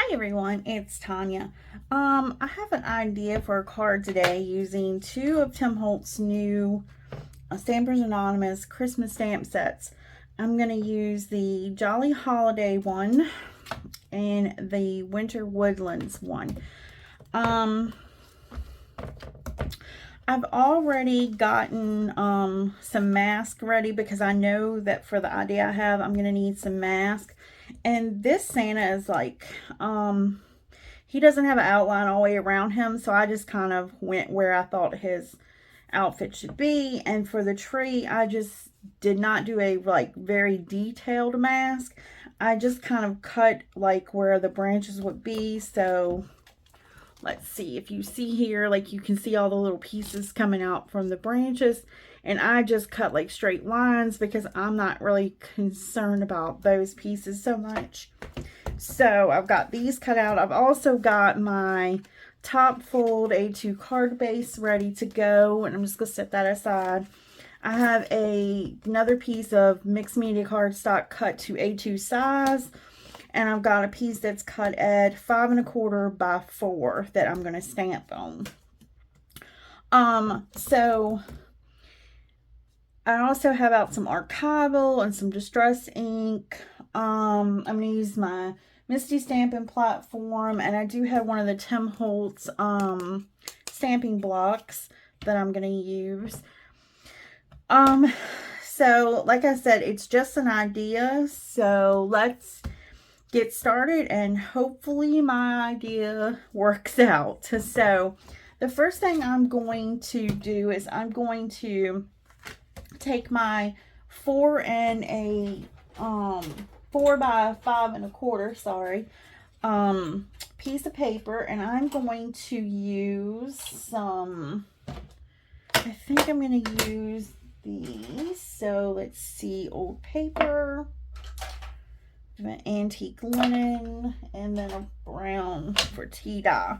Hi everyone, it's Tanya. I have an idea for a card today using two of Tim Holtz's new Stampers Anonymous Christmas stamp sets. I'm going to use the Jolly Holiday one and the Winter Woodlands one. I've already gotten some masks ready because I know that for the idea I have, I'm going to need some masks. And this Santa is like, he doesn't have an outline all the way around him, so I just kind of went where I thought his outfit should be. And for the tree, I just did not do a like very detailed mask. I just kind of cut like where the branches would be. So let's see, if you see here, like you can see all the little pieces coming out from the branches, and I just cut like straight lines because I'm not really concerned about those pieces so much. So I've got these cut out. I've also got my top fold A2 card base ready to go, and I'm just gonna set that aside. I have another piece of mixed media cardstock cut to A2 size, and I've got a piece that's cut at 5 1/4 by 4 that I'm going to stamp on. So I also have out some archival and some distress ink. I'm going to use my Misty stamping platform, and I do have one of the Tim Holtz stamping blocks that I'm going to use. So like I said, it's just an idea, so let's get started and hopefully my idea works out. So the first thing I'm going to do is I'm going to take my 4 and a 4 by 5 1/4, sorry, piece of paper, and I'm going to use some, I think I'm going to use these. So let's see, old paper, an antique linen, and then a brown for tea dye.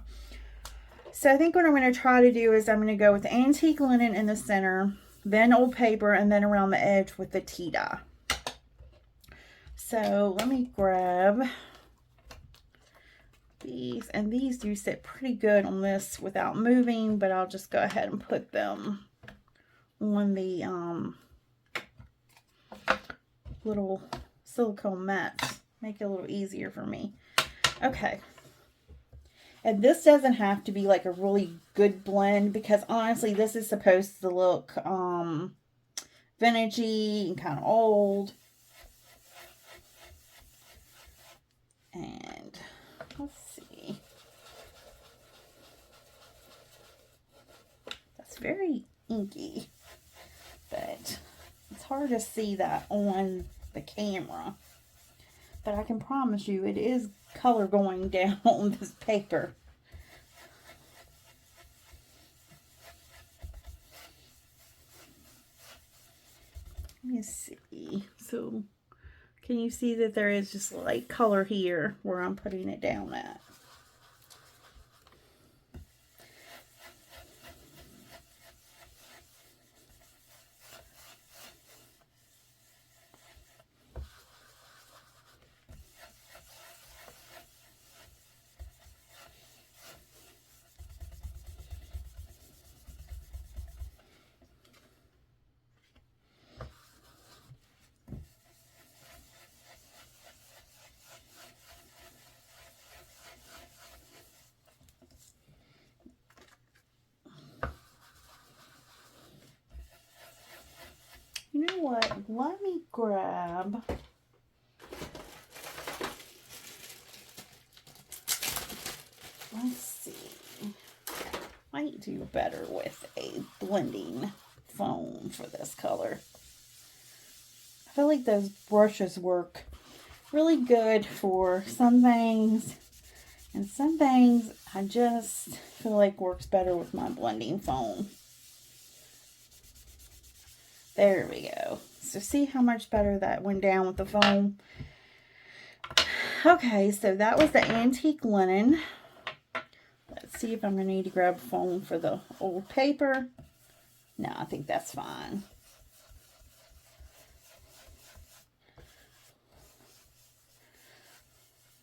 So I think what I'm going to try to do is I'm going to go with antique linen in the center, then old paper, and then around the edge with the tea dye. So let me grab these, and these do sit pretty good on this without moving, but I'll just go ahead and put them on the little silicone mats, make it a little easier for me. Okay, and this doesn't have to be like a really good blend, because honestly this is supposed to look vintagey and kind of old. And let's see, that's very inky, but it's hard to see that on the camera, but I can promise you it is color going down on this paper. Let me see. So can you see that there is just light color here where I'm putting it down at? You know what? Let me grab, let's see, might do better with a blending foam for this color. I feel like those brushes work really good for some things, and some things I just feel like works better with my blending foam. There we go. So see how much better that went down with the foam? Okay, so that was the antique linen. Let's see if I'm going to need to grab foam for the old paper. No, I think that's fine.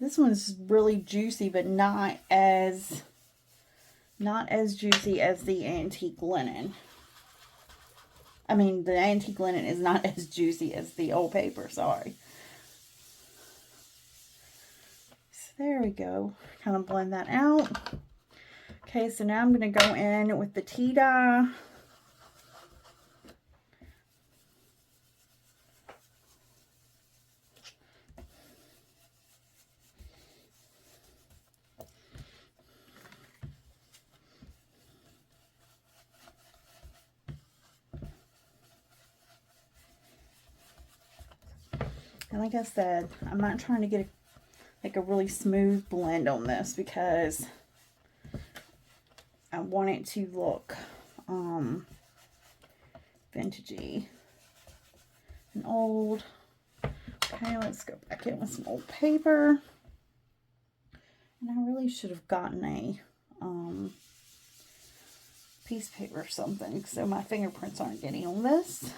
This one's really juicy, but not as juicy as the antique linen. I mean, the antique linen is not as juicy as the old paper, sorry. So there we go. Kind of blend that out. Okay, so now I'm going to go in with the tea dye. And like I said, I'm not trying to get a really smooth blend on this because I want it to look vintagey and old. Okay, let's go back in with some old paper. And I really should have gotten a piece of paper or something so my fingerprints aren't getting on this.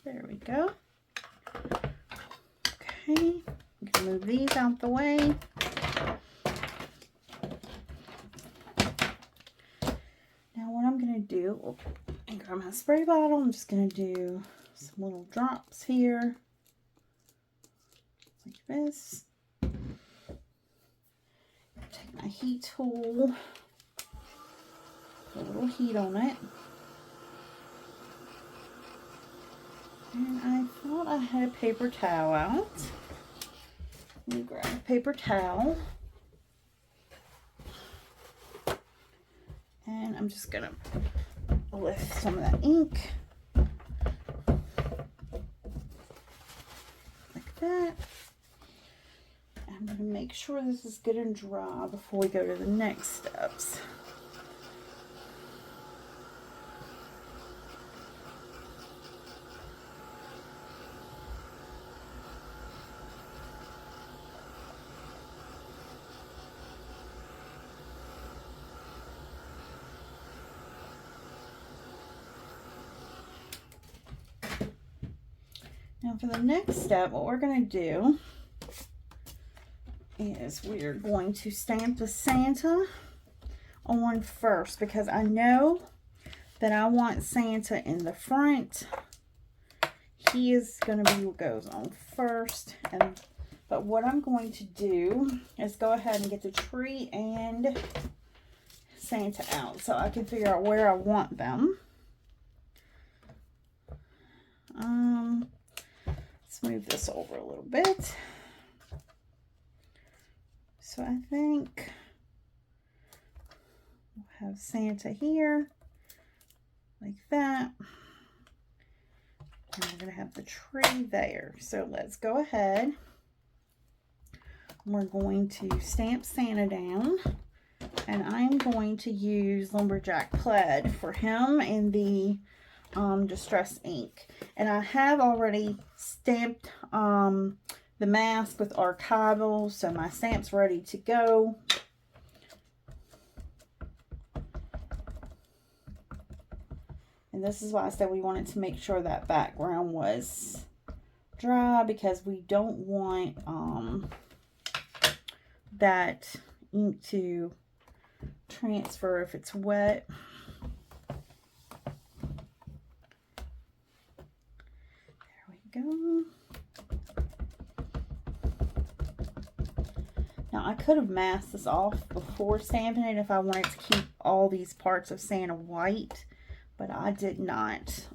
There we go. Okay, I'm going to move these out the way. Now what I'm going to do, and grab my spray bottle, I'm just going to do some little drops here, like this. Take my heat tool, put a little heat on it. And I thought I had a paper towel out. Let me grab a paper towel. And I'm just going to lift some of that ink. Like that. I'm going to make sure this is good and dry before we go to the next steps. Now for the next step, what we're going to do is we're going to stamp the Santa on first because I know that I want Santa in the front. He is going to be what goes on first. But what I'm going to do is go ahead and get the tree and Santa out so I can figure out where I want them. Let's move this over a little bit. So I think we'll have Santa here, like that. And we're going to have the tree there. So let's go ahead. We're going to stamp Santa down. And I'm going to use Lumberjack Plaid for him in the Distress ink. And I have already stamped the mask with archival, so my stamp's ready to go. And this is why I said we wanted to make sure that background was dry because we don't want that ink to transfer if it's wet. Go. Now I could have masked this off before stamping it if I wanted to keep all these parts of Santa white, but I did not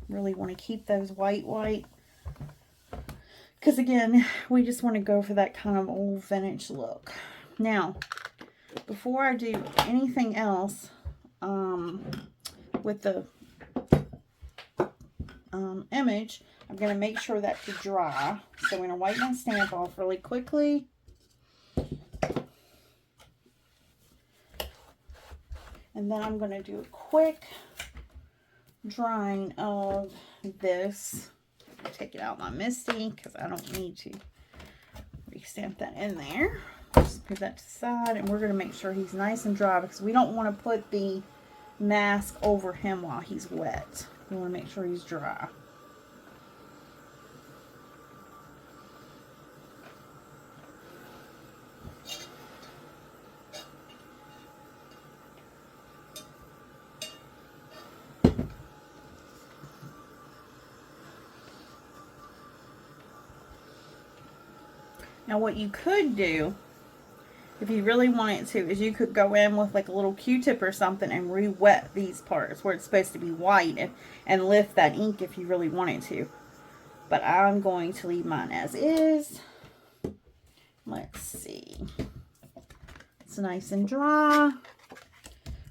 really want to keep those white because again we just want to go for that kind of old vintage look. Now before I do anything else with the image, I'm going to make sure that to dry. So I'm going to wipe my stamp off really quickly. And then I'm going to do a quick drying of this. Take it out my MISTI because I don't need to re-stamp that in there. Just put that to the side, and we're going to make sure he's nice and dry because we don't want to put the mask over him while he's wet. We want to make sure he's dry. Now what you could do, if you really wanted to, is you could go in with like a little Q-tip or something and re-wet these parts where it's supposed to be white and lift that ink if you really wanted to. But I'm going to leave mine as is. Let's see. It's nice and dry.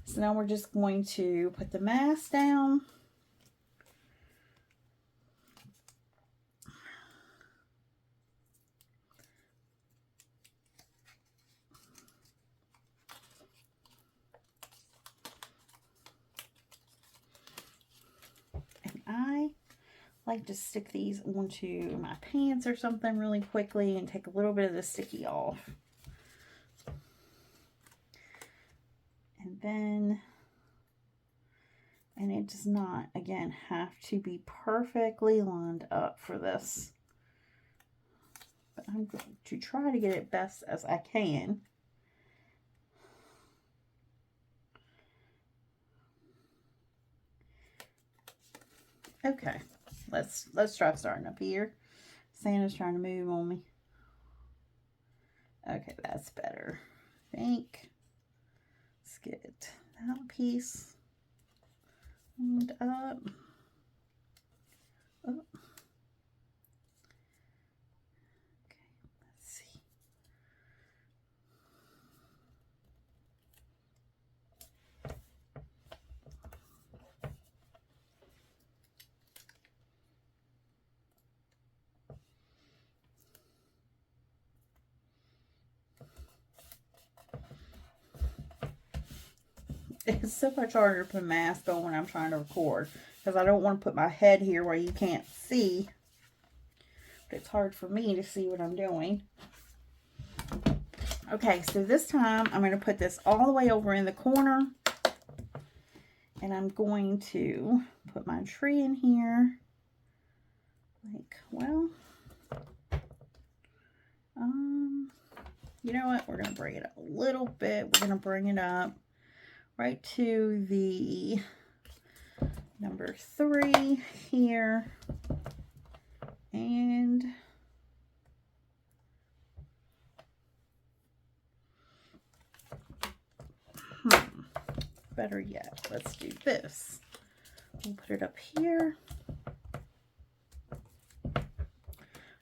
So now we're just going to put the mask down. I like to stick these onto my pants or something really quickly and take a little bit of the sticky off. And it does not, again, have to be perfectly lined up for this. But I'm going to try to get it best as I can. Okay, let's try starting up here. Santa's trying to move on me. Okay, that's better. I think. Let's get that piece lined up. Oh. Okay, let's see. It's so much harder to put a mask on when I'm trying to record because I don't want to put my head here where you can't see. But it's hard for me to see what I'm doing. Okay, so this time I'm going to put this all the way over in the corner. And I'm going to put my tree in here. Like, well, you know what? We're going to bring it up a little bit. We're going to bring it up right to the number 3 here. And better yet, let's do this. We'll put it up here.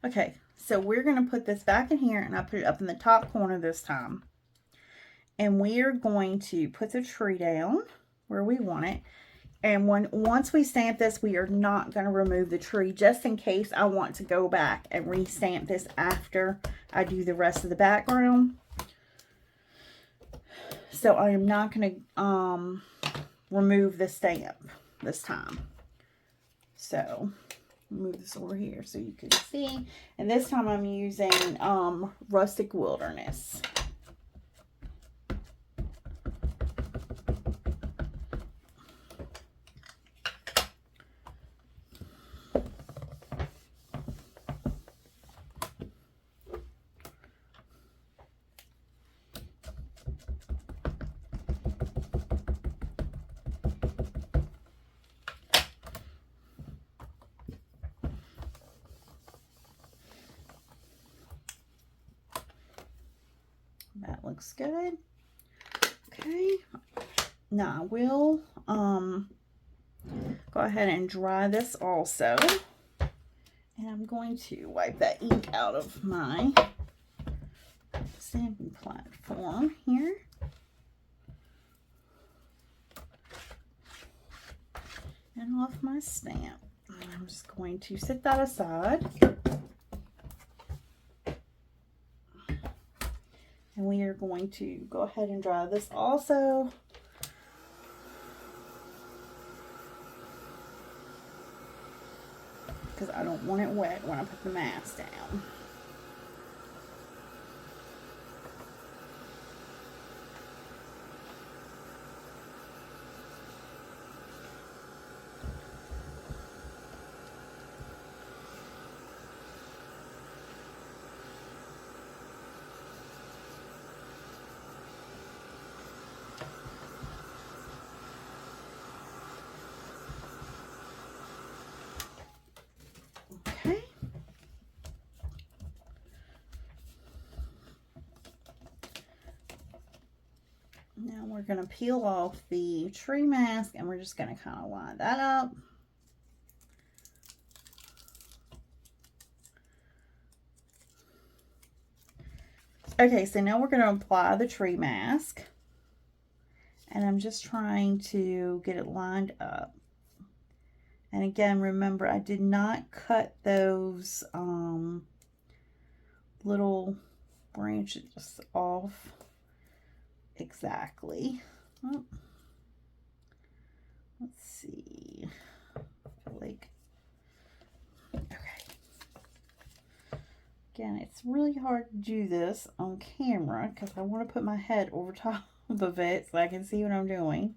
Okay, so we're going to put this back in here, and I put it up in the top corner this time. And we are going to put the tree down where we want it. And once we stamp this, we are not going to remove the tree, just in case I want to go back and re-stamp this after I do the rest of the background. So I am not going to remove the stamp this time. So move this over here so you can see. And this time I'm using Rustic Wilderness. That looks good. Okay. Now I will go ahead and dry this also. And I'm going to wipe that ink out of my stamping platform here. And off my stamp. And I'm just going to set that aside. And we are going to go ahead and dry this also. Because I don't want it wet when I put the mask down. Now we're going to peel off the tree mask and we're just going to kind of line that up. Okay, so now we're going to apply the tree mask. And I'm just trying to get it lined up. And again, remember, I did not cut those little branches off exactly. Oh. Let's see. Like, okay. Again, it's really hard to do this on camera because I want to put my head over top of it so I can see what I'm doing.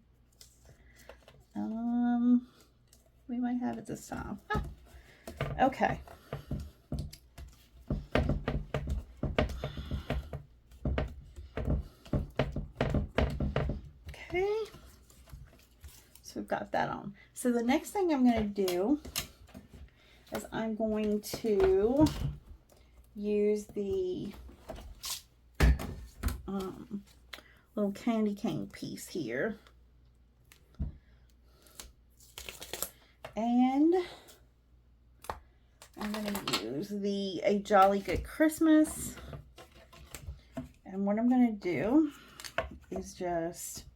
We might have it this time. Okay. Okay. So we've got that on. So the next thing I'm going to do is I'm going to use the little candy cane piece here. And I'm going to use the A Jolly Good Christmas. And what I'm going to do is just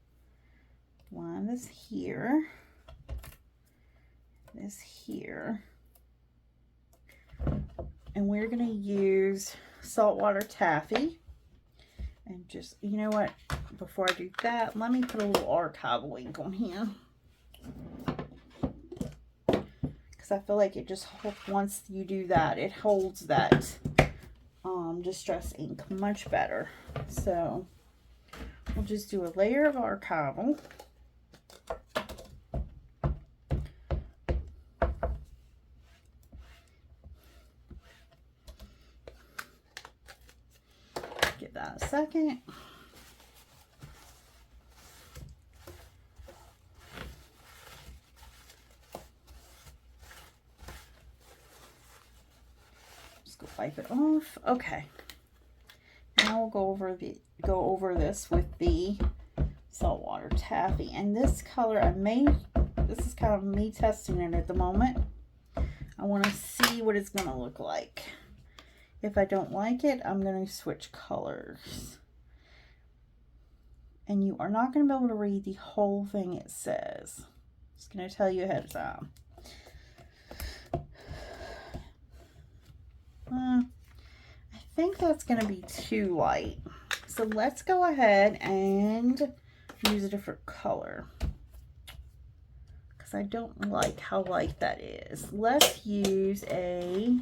line this here, and we're going to use saltwater taffy. And just, you know what, before I do that, let me put a little archival ink on here. Because I feel like it just, once you do that, it holds that distress ink much better. So we'll just do a layer of archival. Give that a second. Just go wipe it off. Okay. Now we'll go over this with the saltwater taffy. And this color, this is kind of me testing it at the moment. I want to see what it's going to look like. If I don't like it, I'm going to switch colors. And you are not going to be able to read the whole thing it says. Just going to tell you ahead of time. I think that's going to be too light. So let's go ahead and use a different color. Because I don't like how light that is. Let's use a...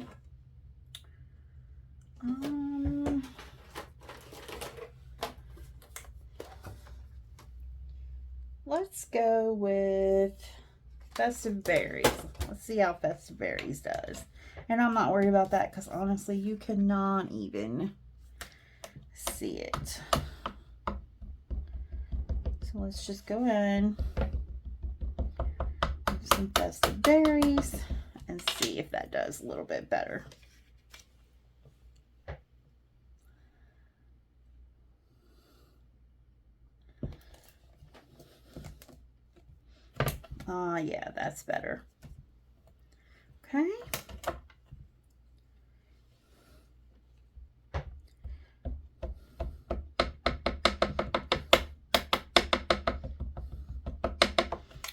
let's go with Festive Berries. Let's see how Festive Berries does. And I'm not worried about that because honestly, you cannot even see it. So let's just go in with some Festive Berries and see if that does a little bit better. Yeah, that's better. Okay.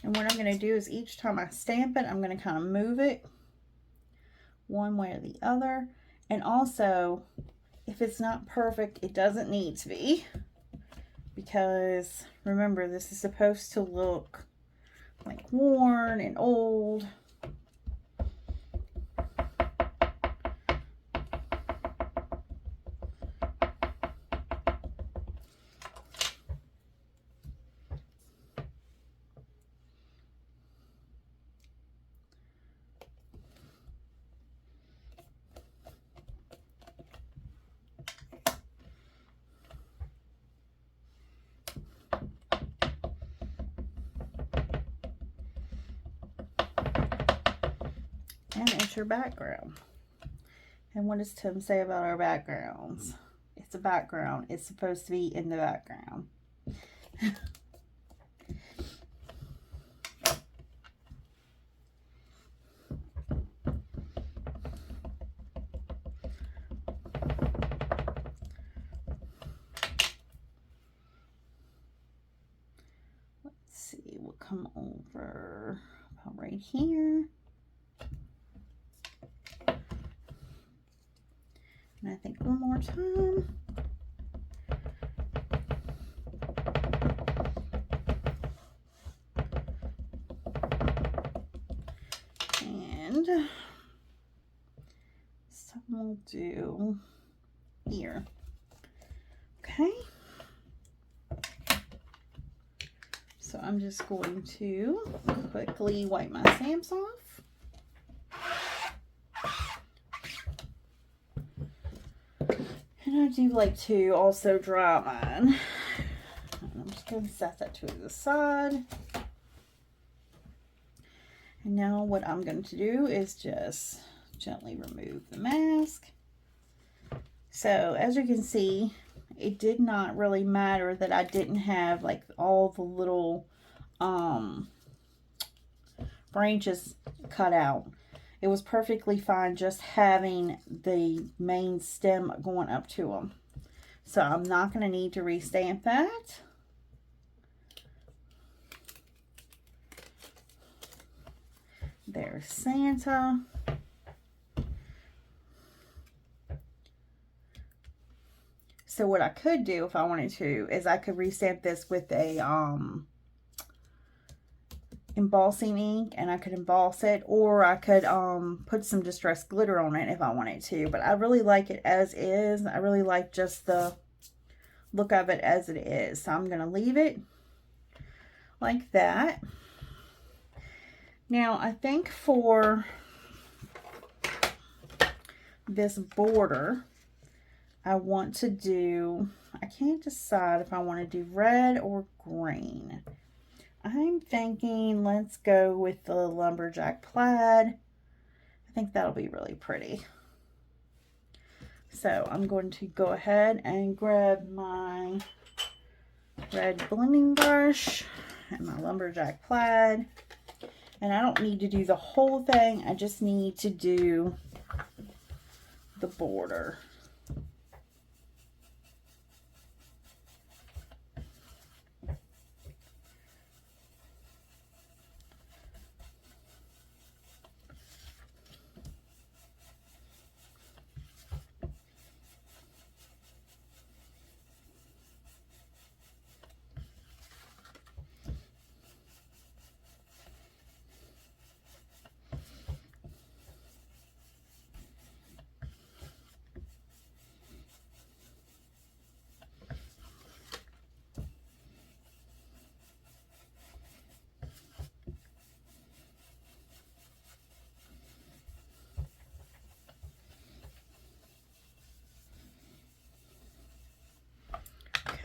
And what I'm going to do is each time I stamp it, I'm going to kind of move it one way or the other. And also, if it's not perfect, it doesn't need to be. Because remember, this is supposed to look like worn and old. And it's your background. And what does Tim say about our backgrounds? It's a background. It's supposed to be in the background. See, we'll come over about right here. And I think one more time. And some we'll do here. Okay. So I'm just going to quickly wipe my stamps off. And I do like to also dry mine. And I'm just going to set that to the side. And now what I'm going to do is just gently remove the mask. So as you can see, it did not really matter that I didn't have like all the little branches cut out. It was perfectly fine just having the main stem going up to them. So I'm not going to need to restamp that. There's Santa. So what I could do if I wanted to is I could restamp this with a embossing ink, and I could emboss it, or I could put some distressed glitter on it if I wanted to. But I really like it as is. I really like just the look of it as it is. So I'm going to leave it like that. Now I think for this border, I want to do, I can't decide if I want to do red or green. I'm thinking let's go with the lumberjack plaid. I think that'll be really pretty. So I'm going to go ahead and grab my red blending brush and my lumberjack plaid. And I don't need to do the whole thing. I just need to do the border.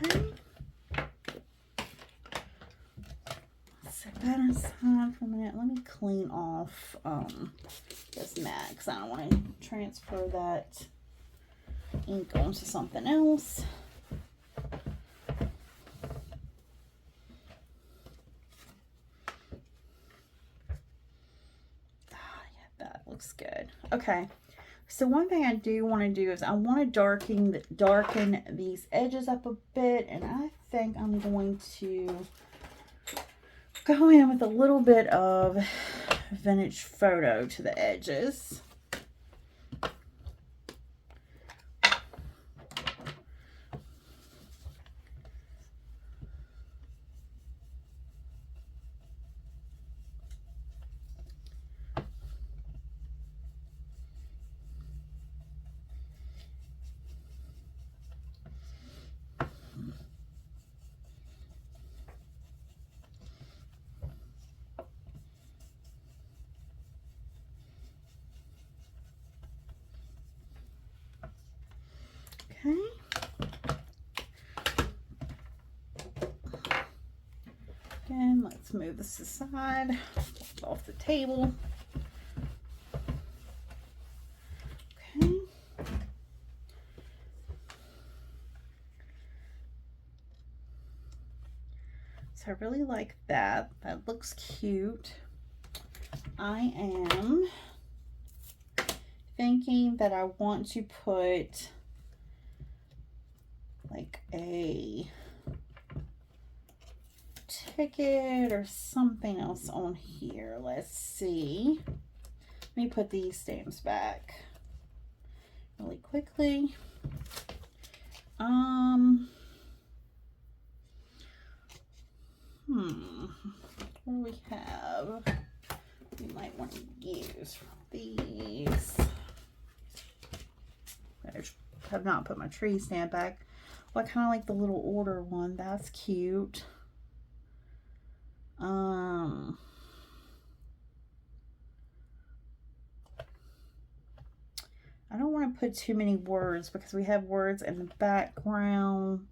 Okay. Set that aside for a minute. Let me clean off this mat because I don't want to transfer that ink onto something else. Yeah, that looks good. Okay. So one thing I do want to do is I want to darken these edges up a bit, and I think I'm going to go in with a little bit of vintage photo to the edges. Okay. Again, let's move this aside, off the table. Okay. So I really like that. That looks cute. I am thinking that I want to put like a ticket or something else on here. Let's see. Let me put these stamps back really quickly. What do we have? We might want to use these. I have not put my tree stamp back. Well, I kind of like the little order one. That's cute. I don't want to put too many words because we have words in the background.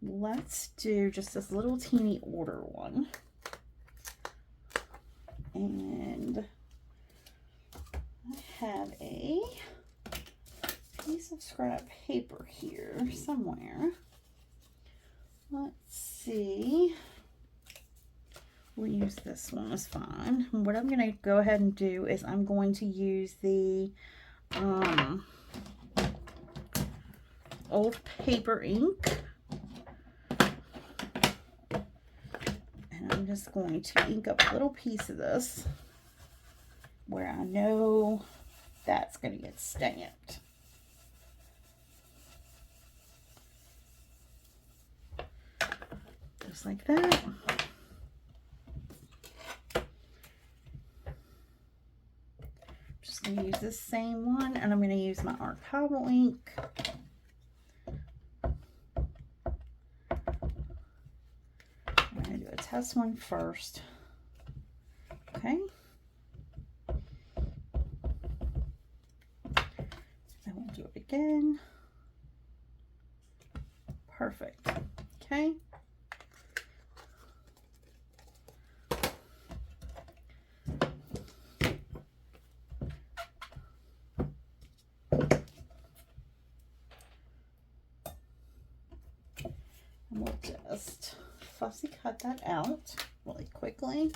Let's do just this little teeny order one. And I have a piece of scrap paper here somewhere. Let's see. We'll use this one, it's fine. What I'm going to go ahead and do is I'm going to use the old paper ink. And I'm just going to ink up a little piece of this where I know that's going to get stamped. Just like that. Just going to use this same one, and I'm going to use my archival ink. I'm going to do a test one first. Okay. I will do it again. Perfect. Okay. And we'll just fussy cut that out really quickly.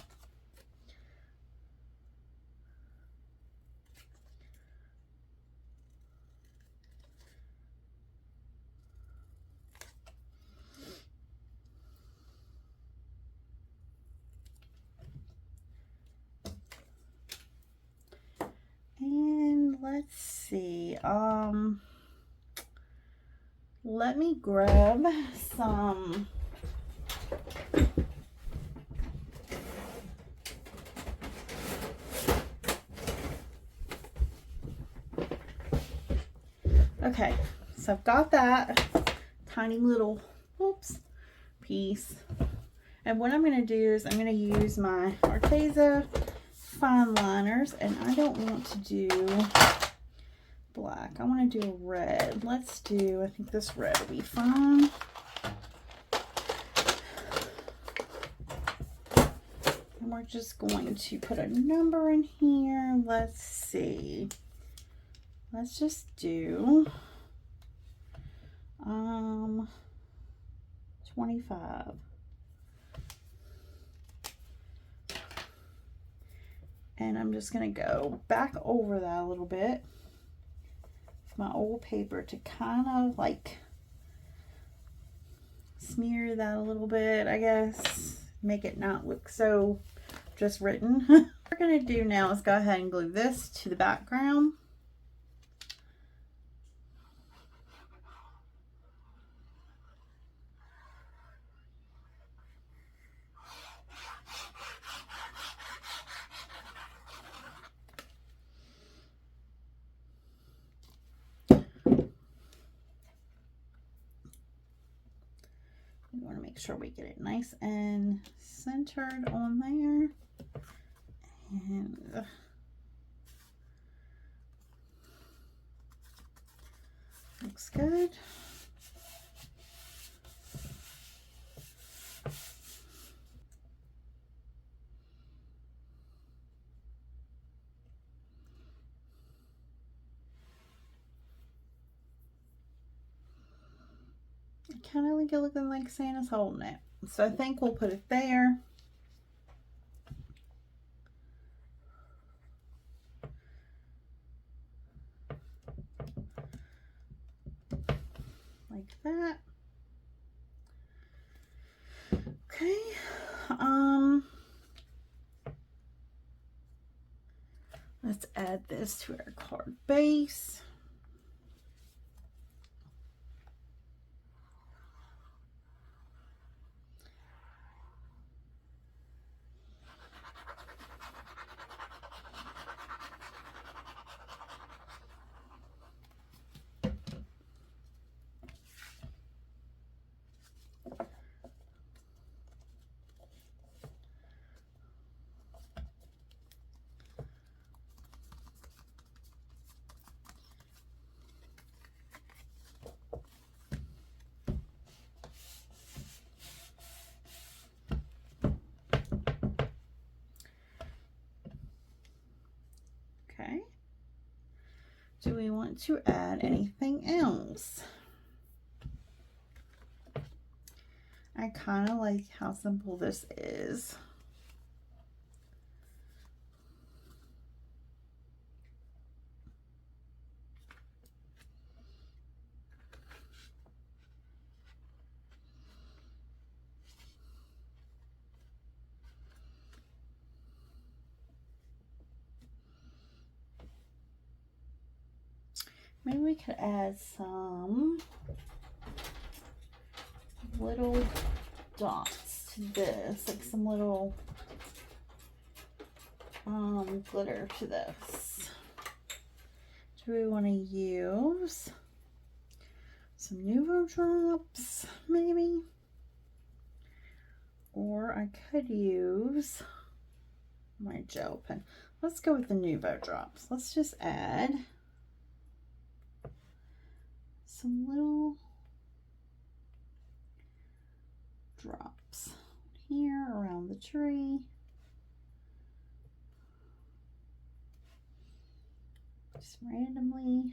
And let's see, let me grab some okay, so I've got that tiny little piece, and what I'm going to do is I'm going to use my Arteza fine liners, and I don't want to do black. I want to do a red. Let's do, I think this red will be fine. And we're just going to put a number in here. Let's see. Let's just do 25. And I'm just going to go back over that a little bit with my old paper to kind of like smear that a little bit, I guess. Make it not look so just written. What we're going to do now is go ahead and glue this to the background. We want to make sure we get it nice and centered on there. And looks good. kind of like it looking like Santa's holding it. So I think we'll put it there. Like that. Okay. Let's add this to our card base. Okay. Do we want to add anything else? I kind of like how simple this is. Maybe we could add some little dots to this, like some little glitter to this. Do we want to use some Nuvo drops, maybe? Or I could use my gel pen. Let's go with the Nuvo drops. Let's just add some little drops here around the tree. Just randomly.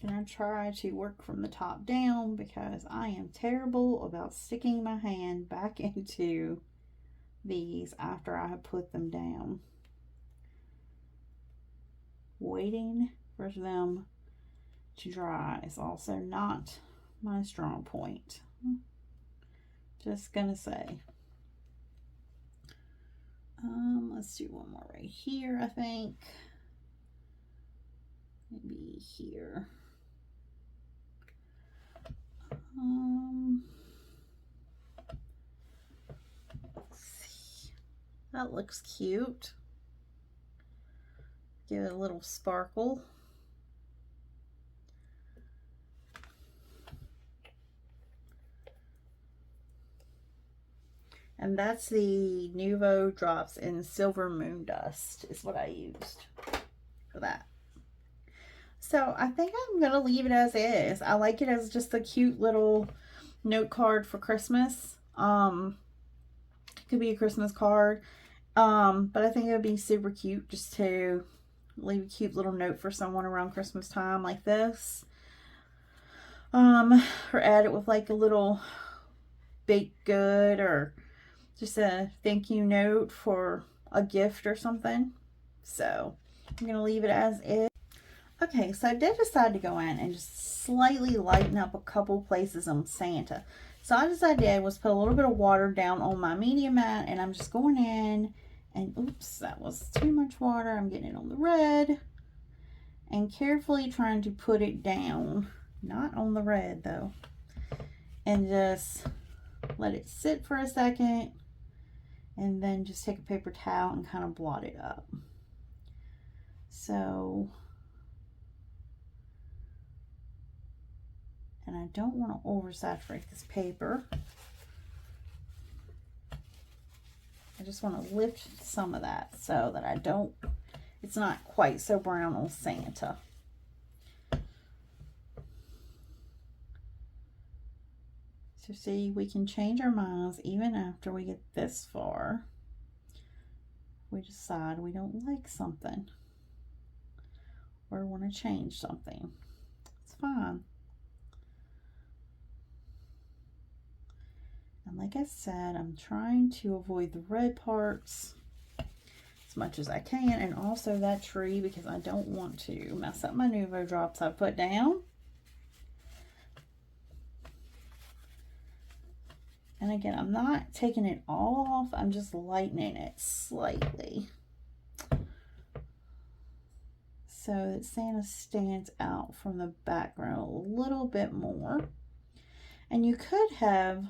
And I try to work from the top down because I am terrible about sticking my hand back into these after I have put them down. Waiting for them to dry is also not my strong point. Just gonna say. Let's do one more right here, I think. Maybe here. Let's see. That looks cute. Give it a little sparkle. And that's the Nuvo drops in Silver Moon Dust is what I used for that. So I think I'm going to leave it as is. I like it as just a cute little note card for Christmas. It could be a Christmas card. But I think it would be super cute just to leave a cute little note for someone around Christmas time like this. Or add it with like a little baked good or just a thank you note for a gift or something. So I'm going to leave it as is. Okay, so I did decide to go in and just slightly lighten up a couple places on Santa. So I decided was put a little bit of water down on my media mat, and I'm just going in and oops, that was too much water. I'm getting it on the red and carefully trying to put it down, not on the red though, and just let it sit for a second and then just take a paper towel and kind of blot it up. So, and I don't want to oversaturate this paper. I just want to lift some of that so that I don't, it's not quite so brown on Santa. So see, we can change our minds even after we get this far. We decide we don't like something or want to change something. It's fine. And like I said, I'm trying to avoid the red parts as much as I can, and also that tree, because I don't want to mess up my Nuvo drops I put down. And again, I'm not taking it all off, I'm just lightening it slightly so that Santa stands out from the background a little bit more. And you could have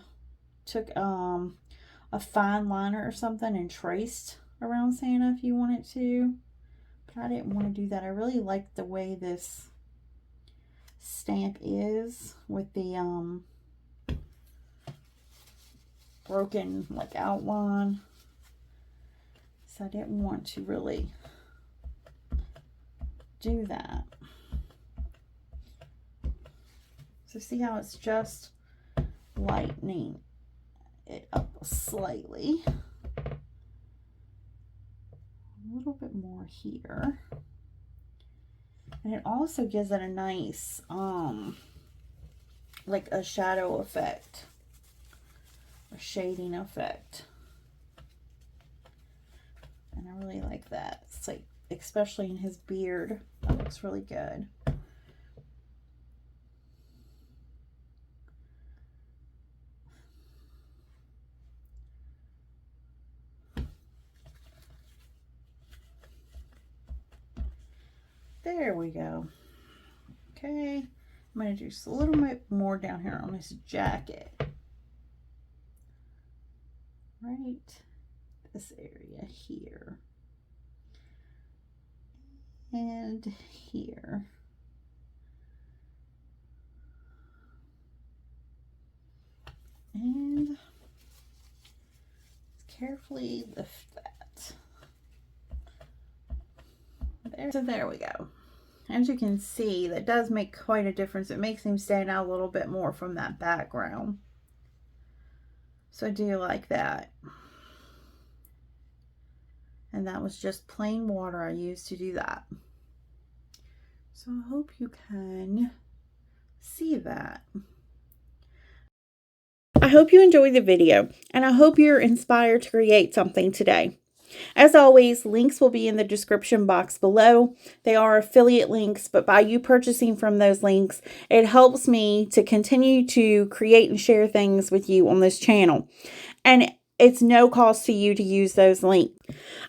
took a fine liner or something and traced around Santa if you wanted to, but I didn't want to do that. I really like the way this stamp is with the broken like outline, so I didn't want to really do that. So see how it's just lightening it up slightly, a little bit more here, and it also gives it a nice like a shadow effect, a shading effect, and I really like that. It's like, especially in his beard, that looks really good. There we go. Okay, I'm going to do just a little bit more down here on this jacket. Right this area here. And here. And carefully lift that. There. So there we go. As you can see, that does make quite a difference. It makes him stand out a little bit more from that background. So I do like that. And that was just plain water I used to do that. So I hope you can see that. I hope you enjoyed the video, and I hope you're inspired to create something today. As always, links will be in the description box below. They are affiliate links, but by you purchasing from those links, it helps me to continue to create and share things with you on this channel. And it's no cost to you to use those links.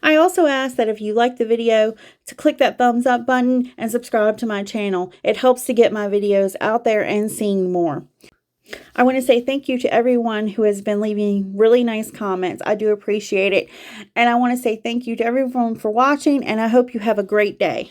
I also ask that if you like the video, to click that thumbs up button and subscribe to my channel. It helps to get my videos out there and seen more. I want to say thank you to everyone who has been leaving really nice comments. I do appreciate it. And I want to say thank you to everyone for watching, and I hope you have a great day.